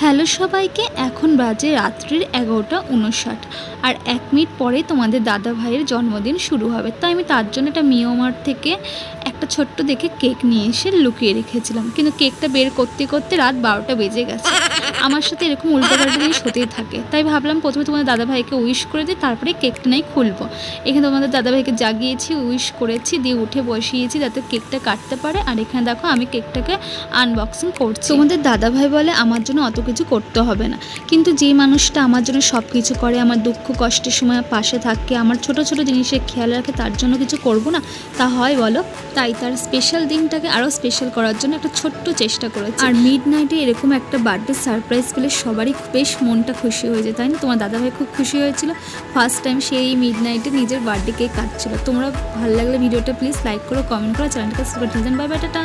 Hello সবাইকে, এখন বাজে রাত্রির 11:59 আর 1 মিনিট পরে তোমাদের দাদা ভাইয়ের জন্মদিন শুরু হবে। তাই আমি তার জন্য একটা মিওমার্ট থেকে একটা ছোট্ট দেখে কেক নিয়ে এসে লুকিয়ে রেখেছিলাম, কিন্তু কেকটা বের করতে করতে রাত 12টা বেজে গেছে। আমার সাথে এরকম উল্টোপাল্টা জিনিস হতেই থাকে, তাই ভাবলাম প্রথমে তোমাদের দাদা ভাইকে উইশ করে দিই, তারপরে কেকটা নাই খুলবো। এখানে তোমাদের দাদা ভাইকে জাগিয়েছি, উইশ করেছি, দিয়ে উঠে বসিয়েছি যাতে কেকটা কাটতে পারে। আর এখানে দেখো আমি কেকটাকে আনবক্সিং করছি। তোমাদের দাদা ভাই বলে আমার জন্য অত কিছু করতে হবে না, কিন্তু যে মানুষটা আমার জন্য সব কিছু করে, আমার দুঃখ কষ্টের সময় পাশে থাকে, আমার ছোট ছোট জিনিসের খেয়াল রাখে, তার জন্য কিছু করব না, তা হয় বলো? তাই তার স্পেশাল দিনটাকে আরও স্পেশাল করার জন্য একটা ছোট্ট চেষ্টা করেছি। আর মিডনাইটে এরকম একটা বার্থডে সারপ্রাইজ পেলে সবারই বেশ মনটা খুশি হয়ে যায়, তাই না? তোমার দাদাভাই খুব খুশি হয়েছিল, ফার্স্ট টাইম সেই মিডনাইটে নিজের বার্থডে কেক কাটছিল। তোমরা ভালো লাগলে ভিডিওটা প্লিজ লাইক করো, কমেন্ট করো, চ্যানেলটাকে সাবস্ক্রাইব করে দিন। Bye bye, tata.